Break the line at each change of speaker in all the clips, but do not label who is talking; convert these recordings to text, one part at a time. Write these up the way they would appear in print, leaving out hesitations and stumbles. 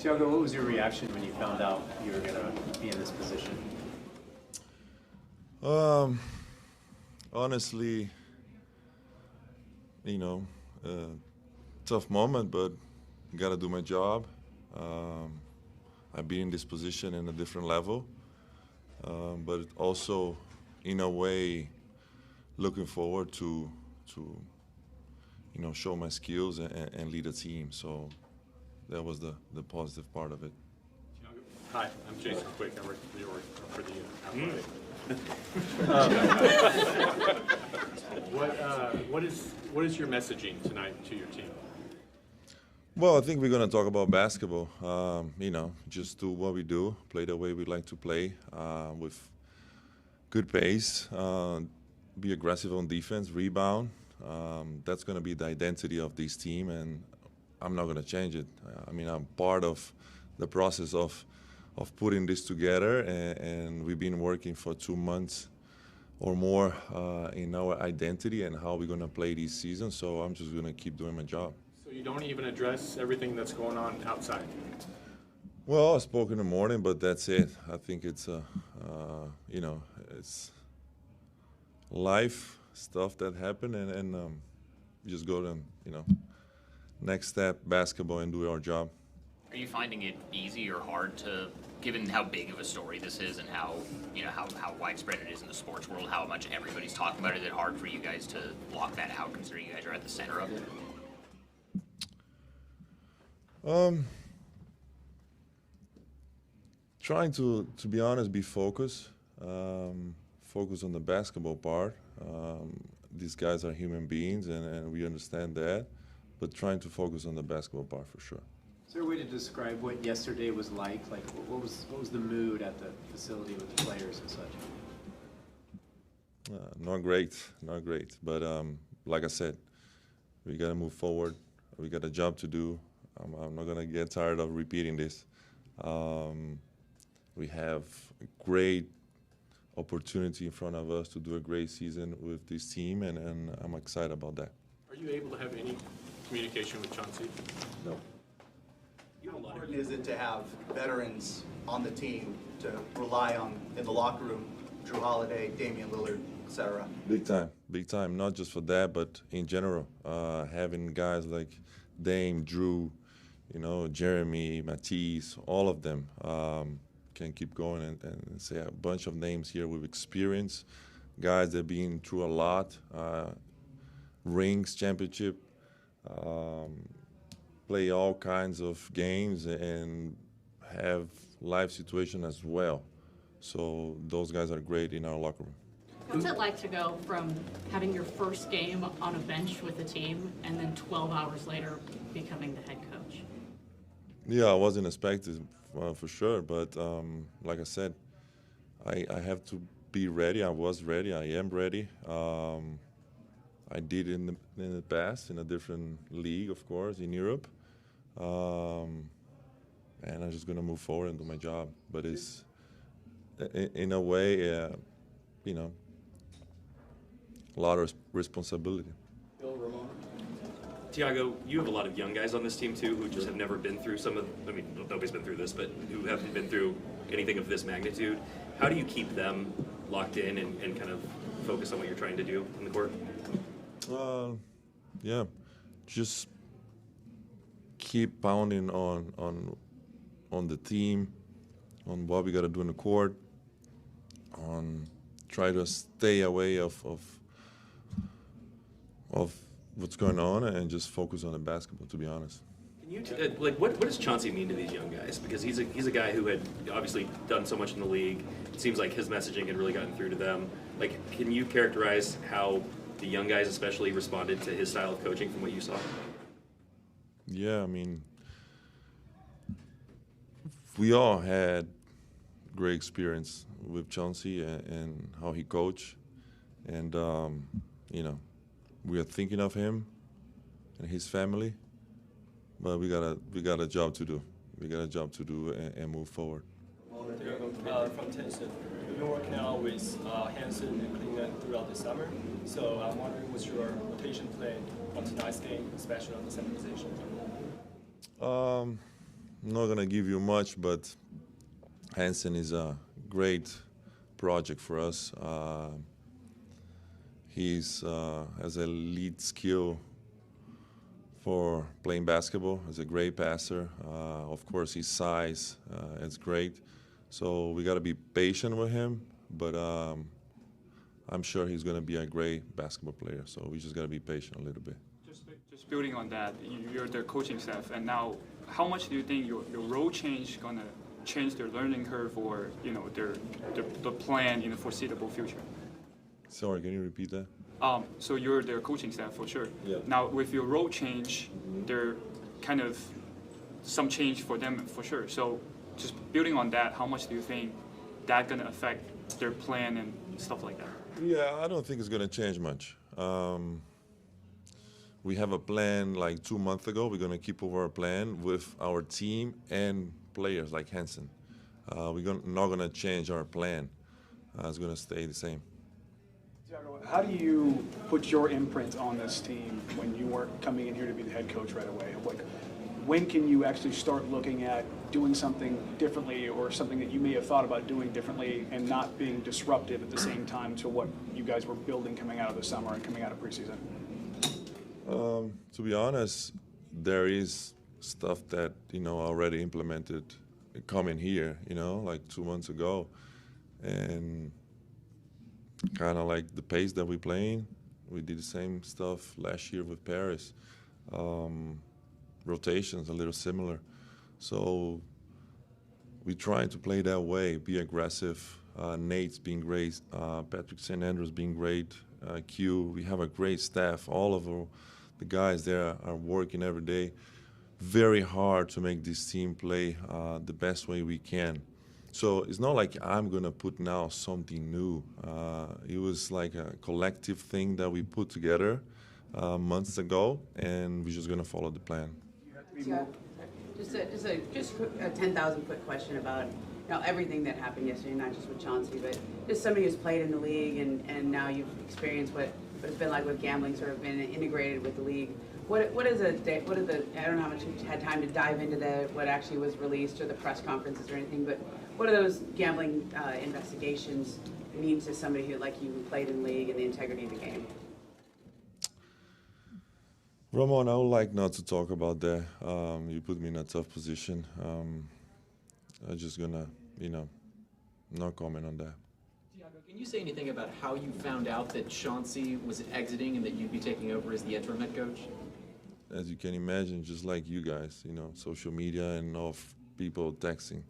Tiago, what was your reaction when you found out you were going to be in this position?
Honestly, tough moment, but got to do my job. I've been in this position in a different level, but also, in a way, looking forward to show my skills and lead a team. So that was the positive part of it.
Hi, I'm Jason Quick. I work for the Athletic. What is your messaging tonight to your team?
Well, I think we're going to talk about basketball. Just do what we do, play the way we like to play, with good pace, be aggressive on defense, rebound. That's going to be the identity of this team, and I'm not going to change it. I'm part of the process of putting this together, and we've been working for 2 months or more in our identity and how we're going to play this season, so I'm just going to keep doing my job.
So you don't even address everything that's going on outside?
Well, I spoke in the morning, but that's it. I think it's, it's life stuff that happened, and we just go to, next step, basketball, and do our job.
Are you finding it easy or hard to, given how big of a story this is and how widespread it is in the sports world, how much everybody's talking about it, is it hard for you guys to block that out, considering you guys are at the center of it?
Trying to be honest, be focused. Focus on the basketball part. These guys are human beings, and we understand that, but trying to focus on the basketball part for sure.
Is there a way to describe what yesterday was like? Like, what was the mood at the facility with the players and such?
Not great. But like I said, we got to move forward. We got a job to do. I'm not gonna get tired of repeating this. We have a great opportunity in front of us to do a great season with this team, and I'm excited about that.
Are you able to have any communication with Chauncey?
No.
How important is it to have veterans on the team to rely on in the locker room? Drew Holiday, Damian Lillard, etc.
Big time. Not just for that, but in general, having guys like Dame, Drew, Jeremy, Matisse, all of them can keep going and say a bunch of names here with experience, guys that have been through a lot, rings, championship. Play all kinds of games and have life situation as well. So those guys are great in our locker room.
What's it like to go from having your first game on a bench with the team and then 12 hours later becoming the head coach?
Yeah, I wasn't expecting for sure, but like I said, I have to be ready. I was ready. I am ready. I did in the past in a different league, of course, in Europe. And I'm just going to move forward and do my job. But it's, in a way, a lot of responsibility.
Tiago, you have a lot of young guys on this team too who just have never been through nobody's been through this, but who haven't been through anything of this magnitude. How do you keep them locked in and kind of focus on what you're trying to do in the court?
Just keep pounding on the team, on what we got to do in the court, on try to stay away of what's going on and just focus on the basketball, to be honest.
Can you what does Chauncey mean to these young guys? Because he's a guy who had obviously done so much in the league. It seems like his messaging had really gotten through to them. Can you characterize how the young guys especially responded to his style of coaching from what you saw?
Yeah, we all had great experience with Chauncey and how he coached, and we are thinking of him and his family, but we got a job to do. We got a job to do and move forward.
From Tennyson, you've been working out with Hansen and Cleveland throughout the summer. So I'm wondering, what's your rotation plan on tonight's game, especially on the center position?
I'm not gonna give you much, but Hansen is a great project for us. He's has a lead skill for playing basketball. He's a great passer. Of course, his size is great. So we got to be patient with him, but I'm sure he's going to be a great basketball player. So we just got to be patient a little bit.
Just building on that, you're the coaching staff, and now how much do you think your role change going to change their learning curve or the plan in the foreseeable future?
Sorry, can you repeat that?
So you're their coaching staff for sure.
Yeah.
Now with your role change, there kind of some change for them for sure. So just building on that, how much do you think that gonna affect their plan and stuff like that?
Yeah, I don't think it's going to change much. We have a plan like 2 months ago. We're going to keep over our plan with our team and players like Hansen. We're not going to change our plan. It's going to stay the same.
Tiago, how do you put your imprint on this team when you weren't coming in here to be the head coach right away? Like, when can you actually start looking at doing something differently or something that you may have thought about doing differently and not being disruptive at the same time to what you guys were building coming out of the summer and coming out of preseason?
To be honest, there is stuff that, already implemented coming here, like 2 months ago. And kind of like the pace that we're playing, we did the same stuff last year with Paris. Rotations a little similar. So we're trying to play that way, be aggressive. Nate's being great, Patrick St. Andrews being great, Q. We have a great staff. All of the guys there are working every day very hard to make this team play the best way we can. So it's not like I'm going to put now something new. It was like a collective thing that we put together months ago, and we're just going to follow the plan.
Yeah. Just a 10,000-foot question about everything that happened yesterday, not just with Chauncey, but just somebody who's played in the league and now you've experienced what it's been like with gambling, sort of been integrated with the league. What is a day? What are the? I don't know how much you had time to dive into what actually was released or the press conferences or anything, but what are those gambling investigations mean to somebody who like you who played in the league and the integrity of the game?
Ramon, I would like not to talk about that. You put me in a tough position. I'm just gonna, not comment on that.
Tiago, can you say anything about how you found out that Chauncey was exiting and that you'd be taking over as the interim head coach?
As you can imagine, just like you guys, social media and all people texting.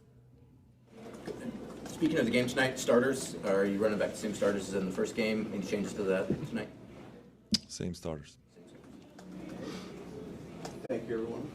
Speaking of the game tonight, starters, are you running back the same starters as in the first game? Any changes to that tonight?
Same starters.
Thank you, everyone.